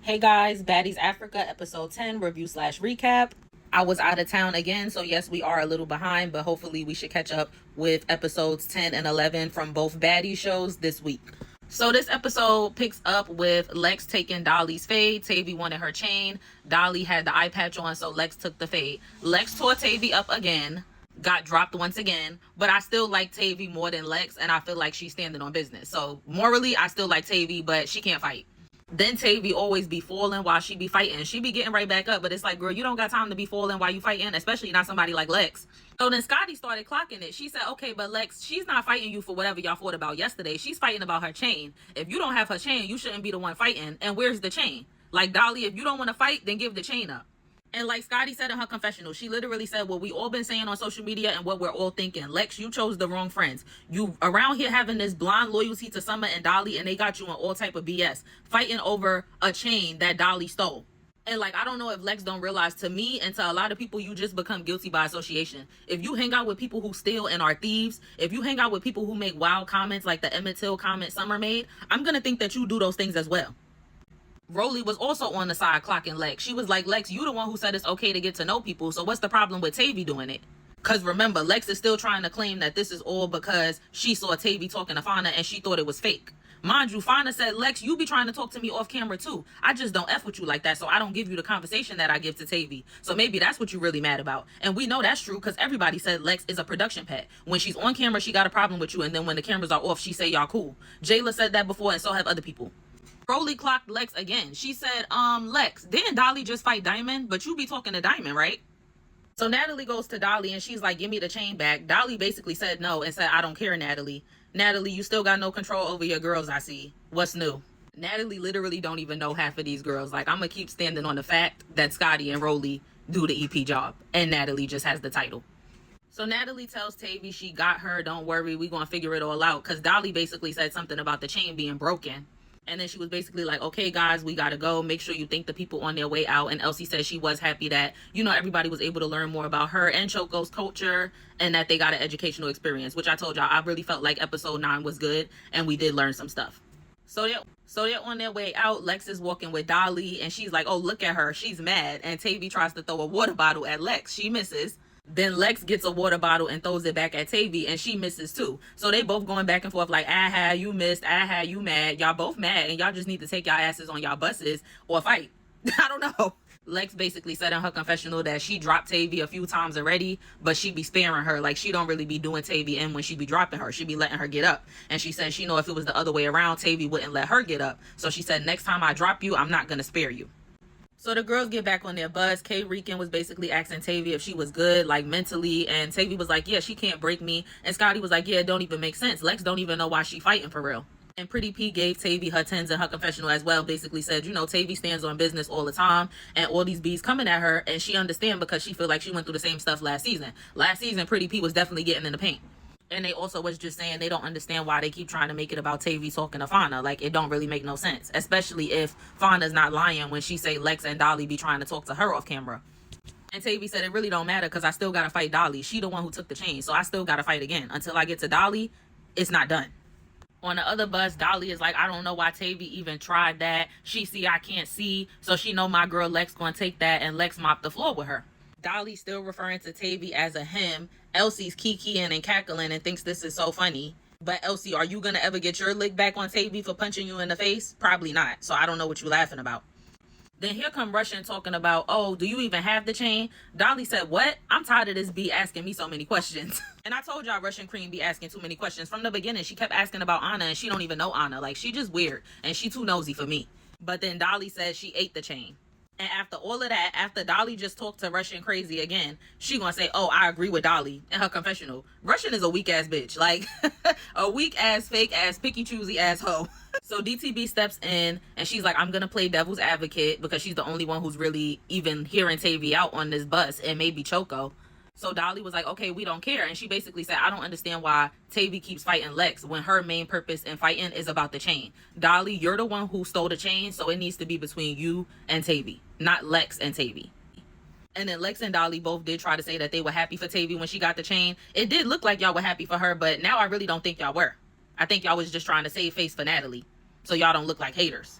Hey guys, Baddies Africa, episode 10, review slash recap. I was out of town again, so yes, we are a little behind, but hopefully we should catch up with episodes 10 and 11 from both Baddies shows this week. So this episode picks up with Lex taking Dolly's fade. Tavy wanted her chain. Dolly had the eye patch on, so Lex took the fade. Lex tore Tavy up again, got dropped once again, but I still like Tavy more than Lex, and I feel like she's standing on business. So morally, I still like Tavy, but she can't fight. Then Tavy always be falling while she be fighting. She be getting right back up, but it's like, girl, you don't got time to be falling while you fighting, especially not somebody like Lex. So then Scotty started clocking it. She said, okay, but Lex, she's not fighting you for whatever y'all fought about yesterday. She's fighting about her chain. If you don't have her chain, you shouldn't be the one fighting. And where's the chain? Like, Dolly, if you don't want to fight, then give the chain up. And like Scotty said in her confessional, she literally said what we all been saying on social media and what we're all thinking. Lex, you chose the wrong friends. You around here having this blind loyalty to Summer and Dolly, and they got you on all type of BS, fighting over a chain that Dolly stole. And like, I don't know if Lex don't realize, to me and to a lot of people, you just become guilty by association. If you hang out with people who steal and are thieves, if you hang out with people who make wild comments like the Emmett Till comment Summer made, I'm going to think that you do those things as well. Rolly was also on the side clocking Lex. She was like, Lex, you the one who said it's okay to get to know people, so what's the problem with Tavy doing it? Because remember, Lex is still trying to claim that this is all because she saw Tavy talking to Fauna and she thought it was fake. Mind you, Fauna said, Lex, you be trying to talk to me off camera too. I just don't F with you like that, so I don't give you the conversation that I give to Tavy. So maybe that's what you're really mad about. And we know that's true because everybody said Lex is a production pet. When she's on camera, she got a problem with you, and then when the cameras are off, she say y'all cool. Jayla said that before, and so have other people. Rolly clocked Lex again. She said, Lex, didn't Dolly just fight Diamond? But you be talking to Diamond, right? So Natalie goes to Dolly and she's like, give me the chain back. Dolly basically said no and said, I don't care, Natalie. Natalie, you still got no control over your girls, I see. What's new? Natalie literally don't even know half of these girls. Like, I'm going to keep standing on the fact that Scotty and Rolly do the EP job. And Natalie just has the title. So Natalie tells Tavy she got her. Don't worry, we going to figure it all out. Because Dolly basically said something about the chain being broken. And then she was basically like, okay, guys, we got to go. Make sure you thank the people on their way out. And Elsie said she was happy that, everybody was able to learn more about her and Choco's culture and that they got an educational experience, which I told y'all, I really felt like episode 9 was good. And we did learn some stuff. So they're on their way out. Lex is walking with Dolly and she's like, oh, look at her. She's mad. And Tavy tries to throw a water bottle at Lex. She misses. Then Lex gets a water bottle and throws it back at Tavy and she misses too. So they both going back and forth like, aha, you missed, aha, you mad. Y'all both mad and y'all just need to take y'all asses on y'all buses or fight. I don't know. Lex basically said in her confessional that she dropped Tavy a few times already, but she be sparing her. Like, she don't really be doing Tavy in when she be dropping her. She be letting her get up. And she said she know if it was the other way around, Tavy wouldn't let her get up. So she said, next time I drop you, I'm not going to spare you. So the girls get back on their bus. Kay Rican was basically asking Tavy if she was good, like mentally. And Tavy was like, yeah, she can't break me. And Scotty was like, yeah, it don't even make sense. Lex don't even know why she fighting for real. And Pretty P gave Tavy her 10s in her confessional as well. Basically said, Tavy stands on business all the time. And all these bees coming at her. And she understand because she feel like she went through the same stuff last season. Last season, Pretty P was definitely getting in the paint. And they also was just saying they don't understand why they keep trying to make it about Tavy talking to Fauna. Like, it don't really make no sense. Especially if Fauna's not lying when she say Lex and Dolly be trying to talk to her off camera. And Tavy said it really don't matter because I still got to fight Dolly. She the one who took the chain. So I still got to fight again. Until I get to Dolly, it's not done. On the other bus, Dolly is like, I don't know why Tavy even tried that. She see I can't see. So she know my girl Lex gonna take that. And Lex mopped the floor with her. Dolly still referring to Tavy as a him. Elsie's kikiing and cackling and thinks this is so funny. But Elsie, are you going to ever get your lick back on Tavy for punching you in the face? Probably not. So I don't know what you're laughing about. Then here come Russian talking about, oh, do you even have the chain? Dolly said, what? I'm tired of this bee asking me so many questions. And I told y'all Russian Cream be asking too many questions. From the beginning, she kept asking about Anna and she don't even know Anna. Like, she just weird and she too nosy for me. But then Dolly said she ate the chain. And after all of that, after Dolly just talked to Russian crazy again, she gonna say, oh, I agree with Dolly in her confessional. Russian is a weak ass bitch. Like, a weak ass, fake ass, picky choosy ass hoe. So DTB steps in and she's like, I'm gonna play devil's advocate because she's the only one who's really even hearing Tavy out on this bus, and maybe Choco. So Dolly was like, okay, we don't care. And she basically said, I don't understand why Tavy keeps fighting Lex when her main purpose in fighting is about the chain. Dolly, you're the one who stole the chain, so it needs to be between you and Tavy, not Lex and Tavy. And then Lex and Dolly both did try to say that they were happy for Tavy when she got the chain. It did look like y'all were happy for her, but now I really don't think y'all were. I think y'all was just trying to save face for Natalie, so y'all don't look like haters.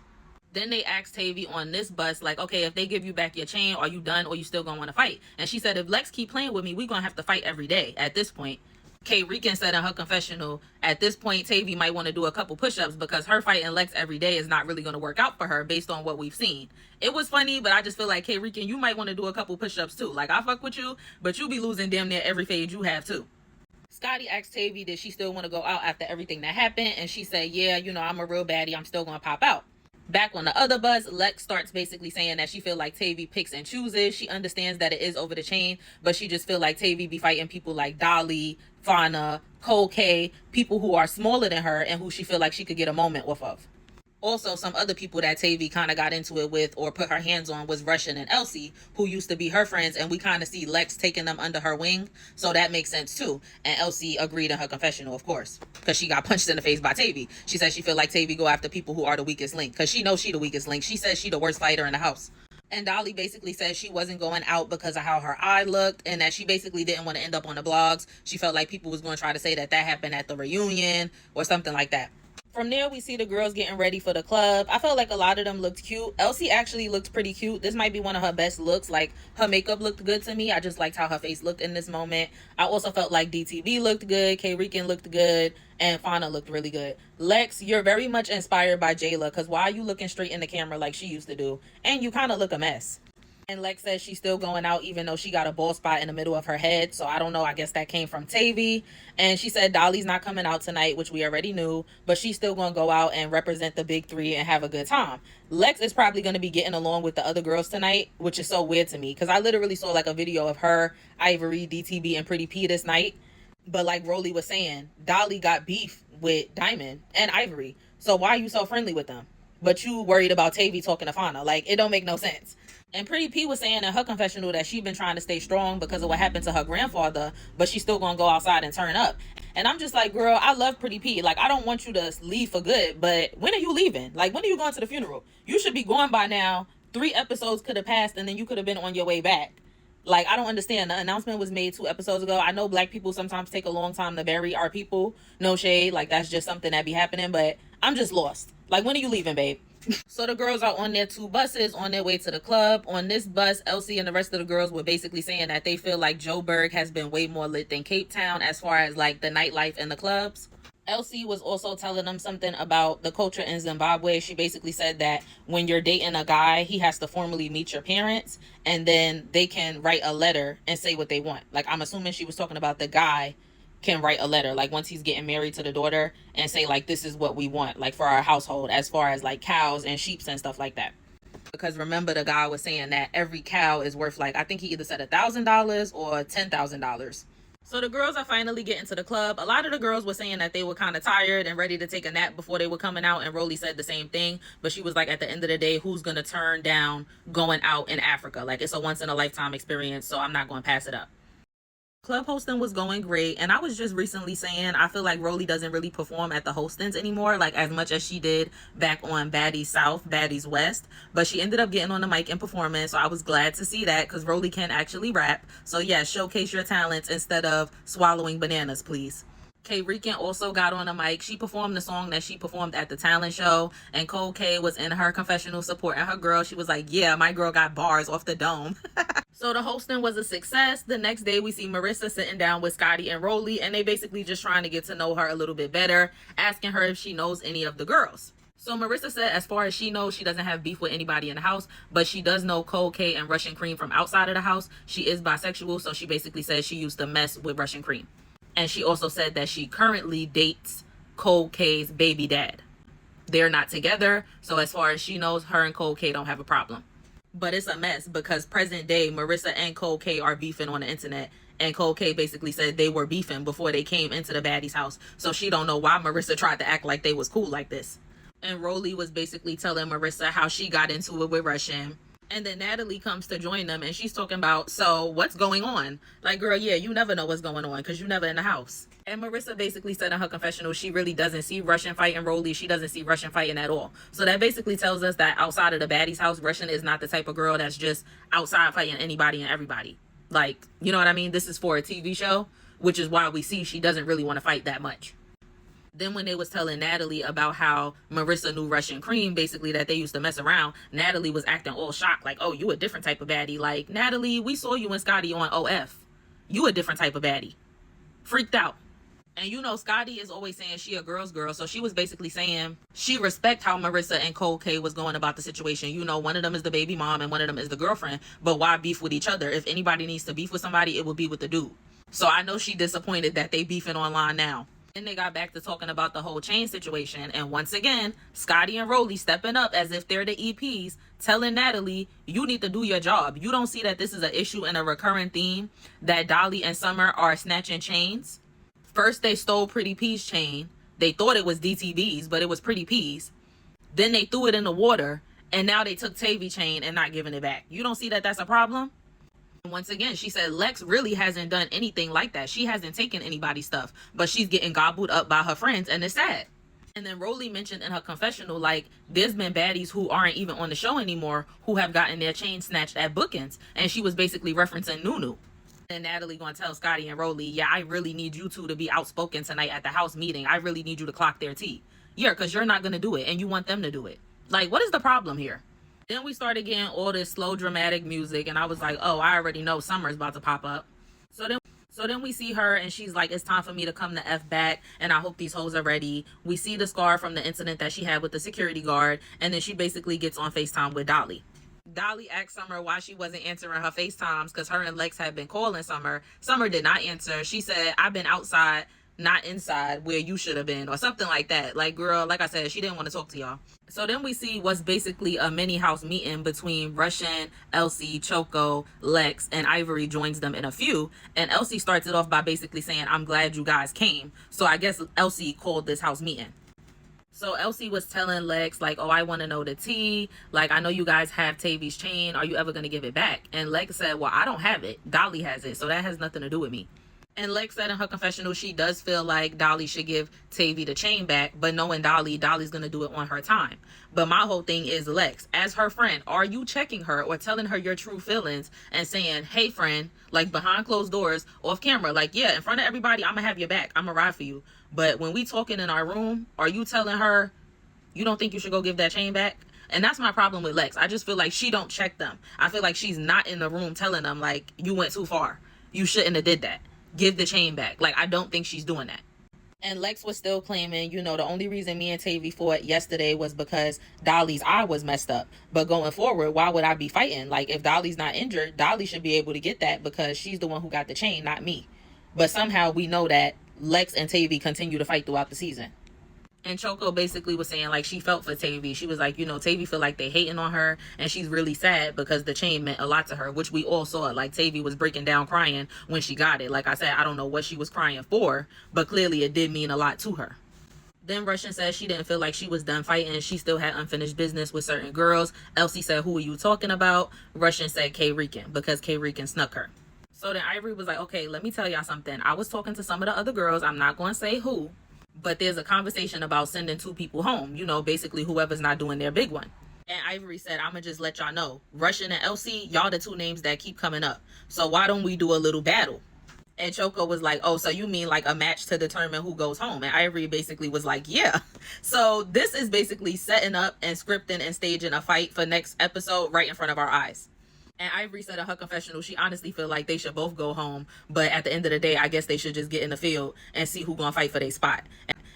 Then they asked Tavy on this bus, like, okay, if they give you back your chain, are you done or you still gonna want to fight? And she said, if Lex keep playing with me, we gonna have to fight every day at this point. Kay Rican said in her confessional, at this point, Tavy might want to do a couple push-ups because her fighting Lex every day is not really going to work out for her based on what we've seen. It was funny, but I just feel like, Kay Rican, you might want to do a couple push-ups too. Like, I fuck with you, but you be losing damn near every fade you have too. Scotty asked Tavy, did she still want to go out after everything that happened? And she said, yeah, I'm a real baddie. I'm still going to pop out. Back on the other bus, Lex starts basically saying that she feel like Tavy picks and chooses. She understands that it is over the chain, but she just feel like Tavy be fighting people like Dolly, Fauna, Kold, people who are smaller than her and who she feel like she could get a moment off of. Also, some other people that Tavy kind of got into it with or put her hands on was Russian and Elsie, who used to be her friends, and we kind of see Lex taking them under her wing, so that makes sense too. And Elsie agreed in her confessional, of course, because she got punched in the face by Tavy. She said she feel like Tavy go after people who are the weakest link, because she knows she the weakest link. She says she the worst fighter in the house. And Dolly basically said she wasn't going out because of how her eye looked and that she basically didn't want to end up on the blogs. She felt like people was going to try to say that happened at the reunion or something like that. From there, we see the girls getting ready for the club. I felt like a lot of them looked cute. Elsie actually looked pretty cute. This might be one of her best looks. Like, her makeup looked good to me. I just liked how her face looked in this moment. I also felt like DTV looked good. Kay Rican looked good. And Fauna looked really good. Lex, you're very much inspired by Jayla, because why are you looking straight in the camera like she used to do? And you kind of look a mess. And Lex says she's still going out even though she got a bald spot in the middle of her head. So I don't know. I guess that came from Tavy. And she said Dolly's not coming out tonight, which we already knew. But she's still going to go out and represent the big three and have a good time. Lex is probably going to be getting along with the other girls tonight, which is so weird to me. Because I literally saw like a video of her, Ivory, DTB, and Pretty P this night. But like Rolly was saying, Dolly got beef with Diamond and Ivory. So why are you so friendly with them? But you worried about Tavy talking to Fauna. Like, it don't make no sense. And Pretty P was saying in her confessional that she been trying to stay strong because of what happened to her grandfather, but she's still gonna go outside and turn up. And I'm just like, girl, I love Pretty P. Like, I don't want you to leave for good, but when are you leaving? Like, when are you going to the funeral? You should be going by now. 3 episodes could have passed and then you could have been on your way back. Like, I don't understand. The announcement was made 2 episodes ago. I know black people sometimes take a long time to bury our people. No shade. Like, that's just something that be happening, but I'm just lost. Like, when are you leaving, babe? So the girls are on their 2 buses on their way to the club. On this bus, Elsie and the rest of the girls were basically saying that they feel like Joburg has been way more lit than Cape Town as far as like the nightlife and the clubs. Elsie was also telling them something about the culture in Zimbabwe. She basically said that when you're dating a guy, he has to formally meet your parents and then they can write a letter and say what they want. Like, I'm assuming she was talking about the guy can write a letter, like once he's getting married to the daughter, and say like, this is what we want, like for our household, as far as like cows and sheep and stuff like that. Because remember, the guy was saying that every cow is worth, like, I think he either said $1,000 or $10,000. So the girls are finally getting to the club. A lot of the girls were saying that they were kind of tired and ready to take a nap before they were coming out, and Rolly said the same thing, but she was like, at the end of the day, who's gonna turn down going out in Africa? Like, it's a once in a lifetime experience, so I'm not gonna pass it up. Club hosting was going great, and I was just recently saying I feel like Rolly doesn't really perform at the hostings anymore, like as much as she did back on Baddies South, Baddies West, but she ended up getting on the mic and performing, so I was glad to see that because Rolly can actually rap. So yeah, showcase your talents instead of swallowing bananas, please. Kay Rican also got on a mic. She performed the song that she performed at the talent show, and Kold K was in her confessional supporting her girl. She was like, yeah, my girl got bars off the dome. So the hosting was a success. The next day we see Marissa sitting down with Scotty and Rolly, and they basically just trying to get to know her a little bit better, asking her if she knows any of the girls. So Marissa said as far as she knows, she doesn't have beef with anybody in the house, but she does know Kold K and Russian Cream from outside of the house. She is bisexual, so she basically says she used to mess with Russian Cream. And she also said that she currently dates Kold K's baby dad. They're not together, so as far as she knows, her and Kold K don't have a problem. But it's a mess because present day, Marissa and Kold K are beefing on the internet. And Kold K basically said they were beefing before they came into the Baddies house. So she don't know why Marissa tried to act like they was cool like this. And Rolly was basically telling Marissa how she got into it with Russian. And then Natalie comes to join them and she's talking about, so what's going on? Like, girl, yeah, you never know what's going on because you never in the house. And Marissa basically said in her confessional, she really doesn't see Russian fighting Rolly. She doesn't see Russian fighting at all. So that basically tells us that outside of the Baddies house, Russian is not the type of girl that's just outside fighting anybody and everybody. Like, you know what I mean? This is for a TV show, which is why we see she doesn't really want to fight that much. Then when they was telling Natalie about how Marissa knew Russian Cream, basically that they used to mess around, Natalie was acting all shocked, like, oh, you a different type of baddie. Like, Natalie, we saw you and Scotty on OF. You a different type of baddie. Freaked out. And you know, Scotty is always saying she a girl's girl. So she was basically saying she respect how Marissa and Kold K was going about the situation. You know, one of them is the baby mom and one of them is the girlfriend. But why beef with each other? If anybody needs to beef with somebody, it would be with the dude. So I know she disappointed that they beefing online now. Then they got back to talking about the whole chain situation. And once again, Scotty and Rolly stepping up as if they're the EPs, telling Natalie, you need to do your job. You don't see that this is an issue and a recurring theme, that Dolly and Summer are snatching chains? First, they stole Pretty P's chain. They thought it was DTB's, but it was Pretty P's. Then they threw it in the water, and now they took Tavy chain and not giving it back. You don't see that that's a problem? Once again, she said Lex really hasn't done anything like that. She hasn't taken anybody's stuff, but she's getting gobbled up by her friends, and it's sad. And then Rolly mentioned in her confessional, like, there's been baddies who aren't even on the show anymore who have gotten their chain snatched at bookings, and she was basically referencing Nunu. And Natalie gonna tell Scotty and Rolly, yeah, I really need you two to be outspoken tonight at the house meeting. I really need you to clock their tea. Yeah, because you're not gonna do it, and you want them to do it. Like, what is the problem here? Then we started getting all this slow dramatic music, and I was like, oh, I already know Summer's about to pop up. So then we see her, and she's like, it's time for me to come the F back, and I hope these hoes are ready. We see the scar from the incident that she had with the security guard, and then she basically gets on FaceTime with Dolly. Dolly asked Summer why she wasn't answering her FaceTimes because her and Lex had been calling Summer. Summer did not answer. She said, I've been outside, not inside where you should have been, or something like that. Like, girl, like I said, she didn't want to talk to y'all. So then we see what's basically a mini house meeting between Russian, Elsie, Choco, Lex, and Ivory joins them in a few. And Elsie starts it off by basically saying, I'm glad you guys came. So I guess Elsie called this house meeting. So Elsie was telling Lex, like, oh, I want to know the tea. Like, I know you guys have Tavy's chain. Are you ever going to give it back? And Lex said, well, I don't have it. Dolly has it. So that has nothing to do with me. And Lex said in her confessional, she does feel like Dolly should give Tavy the chain back. But knowing Dolly, Dolly's going to do it on her time. But my whole thing is, Lex, as her friend, are you checking her or telling her your true feelings and saying, hey, friend, like behind closed doors, off camera, like, yeah, in front of everybody, I'm going to have your back. I'm going to ride for you. But when we talking in our room, are you telling her you don't think you should go give that chain back? And that's my problem with Lex. I just feel like she don't check them. I feel like she's not in the room telling them, like, you went too far. You shouldn't have did that. Give the chain back. Like, I don't think she's doing that. And Lex was still claiming, you know, the only reason me and Tavy fought yesterday was because Dolly's eye was messed up. But going forward, why would I be fighting? Like, if Dolly's not injured, Dolly should be able to get that because she's the one who got the chain, not me. But somehow we know that Lex and Tavy continue to fight throughout the season. And Choco basically was saying, like, she felt for Tavy. She was like, you know, Tavy feel like they hating on her, and she's really sad because the chain meant a lot to her, which we all saw. Like, Tavy was breaking down crying when she got it. Like I said, I don't know what she was crying for, but clearly it did mean a lot to her. Then Russian said she didn't feel like she was done fighting. She still had unfinished business with certain girls. Elsie said, who are you talking about? Russian said K Rican because K Rican snuck her. So then Ivory was like, okay, let me tell y'all something. I was talking to some of the other girls. I'm not going to say who. But there's a conversation about sending 2 people home. You know, basically whoever's not doing their big one. And Ivory said, I'm going to just let y'all know. Russian and Elsie, y'all the 2 names that keep coming up. So why don't we do a little battle? And Choco was like, oh, so you mean like a match to determine who goes home? And Ivory basically was like, yeah. So this is basically setting up and scripting and staging a fight for next episode right in front of our eyes. And Ivory said in her confessional, she honestly feel like they should both go home. But at the end of the day, I guess they should just get in the field and see who gonna fight for their spot.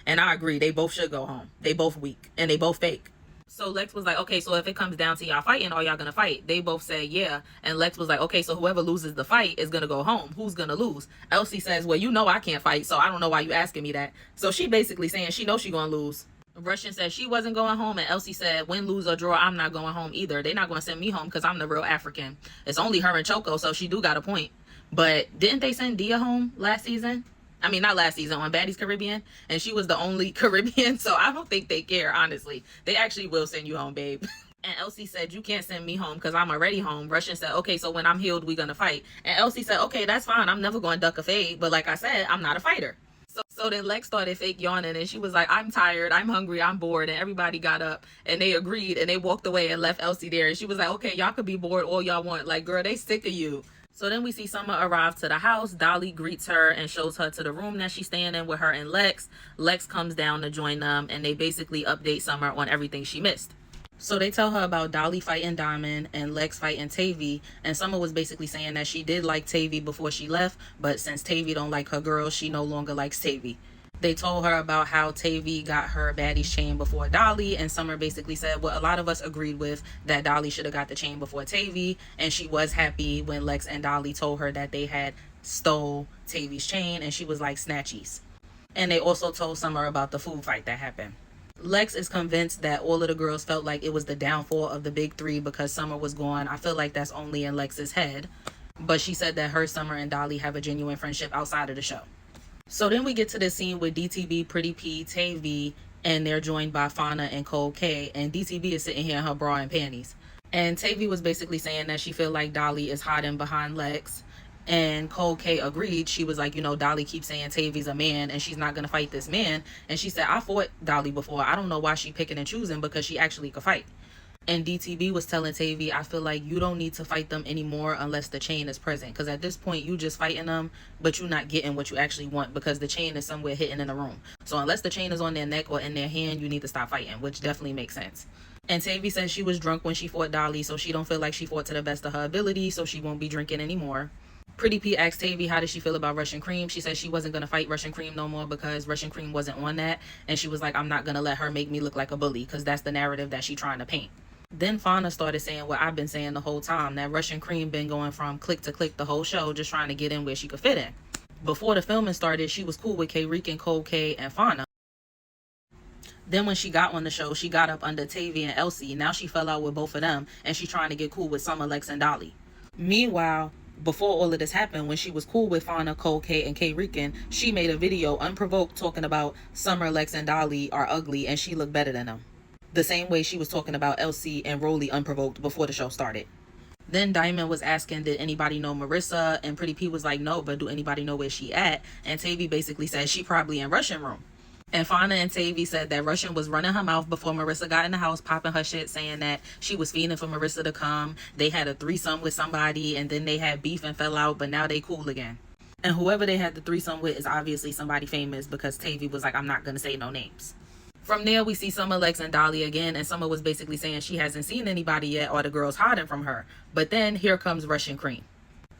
And I agree, they both should go home. They both weak and they both fake. So Lex was like, okay, so if it comes down to y'all fighting, are y'all gonna fight? They both said yeah. And Lex was like, okay, so whoever loses the fight is gonna go home. Who's gonna lose? Elsie says, well, you know I can't fight, so I don't know why you asking me that. So she basically saying she knows she gonna lose. Russian said she wasn't going home, and Elsie said, win, lose, or draw, I'm not going home either. They're not going to send me home because I'm the real African. It's only her and Choco, so she do got a point. But didn't they send Dia home last season? I mean, not last season, on Baddies Caribbean, and she was the only Caribbean, so I don't think they care, honestly. They actually will send you home, babe. And Elsie said, you can't send me home because I'm already home. Russian said, okay, so when I'm healed, we're going to fight. And Elsie said, okay, that's fine. I'm never going to duck a fade. But like I said, I'm not a fighter. So then Lex started fake yawning, and she was like, I'm tired, I'm hungry, I'm bored. And everybody got up and they agreed and they walked away and left Elsie there. And she was like, okay, y'all could be bored all y'all want. Like, girl, they sick of you. So then we see Summer arrive to the house. Dolly greets her and shows her to the room that she's staying in with her and Lex. Lex comes down to join them, and they basically update Summer on everything she missed. So they tell her about Dolly fighting Diamond and Lex fighting Tavy, and Summer was basically saying that she did like Tavy before she left, but since Tavy don't like her girls, she no longer likes Tavy. They told her about how Tavy got her Baddies chain before Dolly, and Summer basically said what a lot of us agreed with, that Dolly should have got the chain before Tavy, and she was happy when Lex and Dolly told her that they had stole Tavy's chain, and she was like, snatchies. And they also told Summer about the food fight that happened. Lex is convinced that all of the girls felt like it was the downfall of the big three because Summer was gone. I feel like that's only in Lex's head. But she said that her, Summer, and Dolly have a genuine friendship outside of the show. So then we get to this scene with DTB, Pretty P, Tavy, and they're joined by Fauna and Kold K. And DTB is sitting here in her bra and panties. And Tavy was basically saying that she feel like Dolly is hiding behind Lex. And Kold K agreed. She was like, Dolly keeps saying Tavy's a man and she's not going to fight this man. And she said, I fought Dolly before. I don't know why she picking and choosing, because she actually could fight. And DTB was telling Tavy, I feel like you don't need to fight them anymore unless the chain is present. Because at this point, you just fighting them, but you're not getting what you actually want because the chain is somewhere hidden in the room. So unless the chain is on their neck or in their hand, you need to stop fighting, which definitely makes sense. And Tavy says she was drunk when she fought Dolly, so she don't feel like she fought to the best of her ability, so she won't be drinking anymore. Pretty P asked Tavy how did she feel about Russian Cream. She said she wasn't going to fight Russian Cream no more because Russian Cream wasn't on that. And she was like, I'm not going to let her make me look like a bully, because that's the narrative that she's trying to paint. Then Fauna started saying what I've been saying the whole time, that Russian Cream been going from click to click the whole show, just trying to get in where she could fit in. Before the filming started, she was cool with K-Rican, Kold K, and Fauna. Then when she got on the show, she got up under Tavy and Elsie. Now she fell out with both of them, and she's trying to get cool with Summer, Lex, and Dolly. Meanwhile, before all of this happened, when she was cool with Fauna, Kold K, and K-Rican, she made a video unprovoked talking about Summer, Lex, and Dolly are ugly and she looked better than them. The same way she was talking about Elsie and Rolly unprovoked before the show started. Then Diamond was asking, did anybody know Marissa? And Pretty P was like, no, but do anybody know where she at? And Tavy basically said she probably in Russian room. And Fauna and Tavy said that Russian was running her mouth before Marissa got in the house, popping her shit, saying that she was feeding for Marissa to come. They had a threesome with somebody, and then they had beef and fell out, but now they cool again. And whoever they had the threesome with is obviously somebody famous, because Tavy was like, I'm not going to say no names. From there, we see Summer, Lex, and Dolly again, and Summer was basically saying she hasn't seen anybody yet, or the girls hiding from her. But then here comes Russian Cream.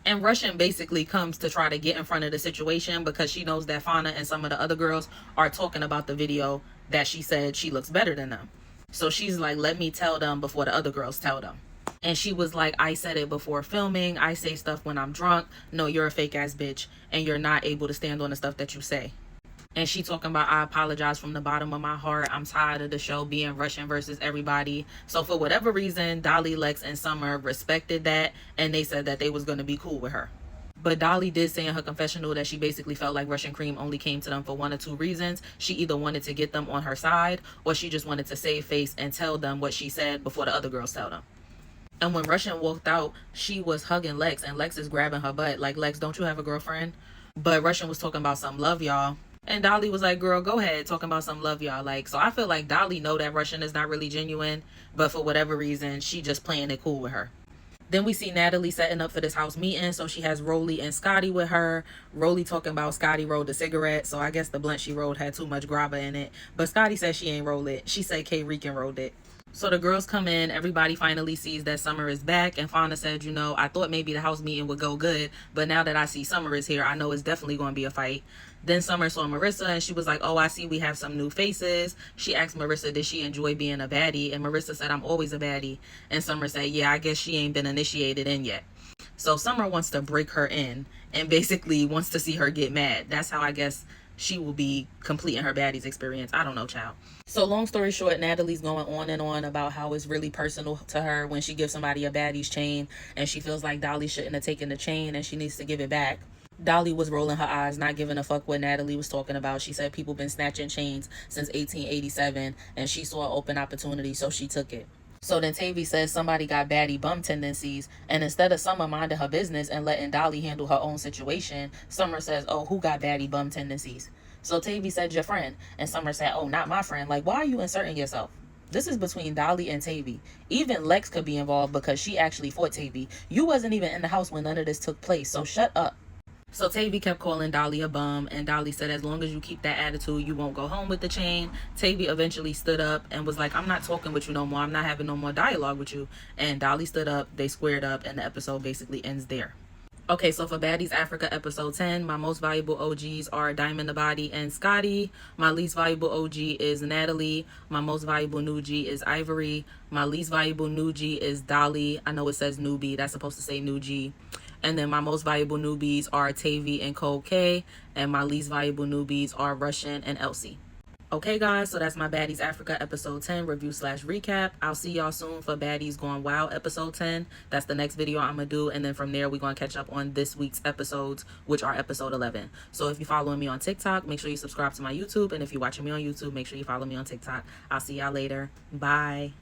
And Russian basically comes to try to get in front of the situation because she knows that Fauna and some of the other girls are talking about the video that she said she looks better than them. So she's like, let me tell them before the other girls tell them. And she was like, I said it before filming. I say stuff when I'm drunk. No, you're a fake ass bitch. And you're not able to stand on the stuff that you say. And she talking about, I apologize from the bottom of my heart. I'm tired of the show being Russian versus everybody. So for whatever reason, Dolly, Lex, and Summer respected that. And they said that they was going to be cool with her. But Dolly did say in her confessional that she basically felt like Russian Cream only came to them for one or two reasons. She either wanted to get them on her side, or she just wanted to save face and tell them what she said before the other girls tell them. And when Russian walked out, she was hugging Lex, and Lex is grabbing her butt. Like, Lex, don't you have a girlfriend? But Russian was talking about some love, y'all. And Dolly was like, girl, go ahead, talking about some love, y'all. Like, so I feel like Dolly know that Russian is not really genuine, but for whatever reason, she just playing it cool with her. Then we see Natalie setting up for this house meeting. So she has Rolly and Scotty with her. Rolly talking about Scotty rolled a cigarette. So I guess the blunt she rolled had too much grabba in it. But Scotty said she ain't rolled it. She said K-Rican rolled it. So the girls come in. Everybody finally sees that Summer is back. And Fauna said, I thought maybe the house meeting would go good. But now that I see Summer is here, I know it's definitely going to be a fight. Then Summer saw Marissa and she was like, oh, I see we have some new faces. She asked Marissa, did she enjoy being a baddie? And Marissa said, I'm always a baddie. And Summer said, yeah, I guess she ain't been initiated in yet. So Summer wants to break her in and basically wants to see her get mad. That's how I guess she will be completing her baddies experience. I don't know, child. So long story short, Natalie's going on and on about how it's really personal to her when she gives somebody a baddie's chain and she feels like Dolly shouldn't have taken the chain and she needs to give it back. Dolly was rolling her eyes, not giving a fuck what Natalie was talking about. She said people been snatching chains since 1887 and she saw an open opportunity, so she took it. So then Tavy says somebody got baddie bum tendencies, and instead of Summer minding her business and letting Dolly handle her own situation, Summer says, oh, who got baddie bum tendencies? So Tavy said, your friend. And Summer said, oh, not my friend. Like, why are you inserting yourself? This is between Dolly and Tavy. Even Lex could be involved because she actually fought Tavy. You wasn't even in the house when none of this took place, so shut up. So Tavy kept calling Dolly a bum, and Dolly said, as long as you keep that attitude, you won't go home with the chain. Tavy eventually stood up and was like, I'm not talking with you no more. I'm not having no more dialogue with you. And Dolly stood up, they squared up, and the episode basically ends there. Okay, so for Baddies Africa episode 10, my most valuable OGs are Diamond the Body and Scotty. My least valuable OG is Natalie. My most valuable new G is Ivory. My least valuable new G is Dolly. I know it says newbie. That's supposed to say new G. And then my most valuable newbies are Tavy and Kold K. And my least valuable newbies are Russian and Elsie. Okay, guys, so that's my Baddies Africa episode 10 review/recap. I'll see y'all soon for Baddies Gone Wild episode 10. That's the next video I'm going to do. And then from there, we're going to catch up on this week's episodes, which are episode 11. So if you're following me on TikTok, make sure you subscribe to my YouTube. And if you're watching me on YouTube, make sure you follow me on TikTok. I'll see y'all later. Bye.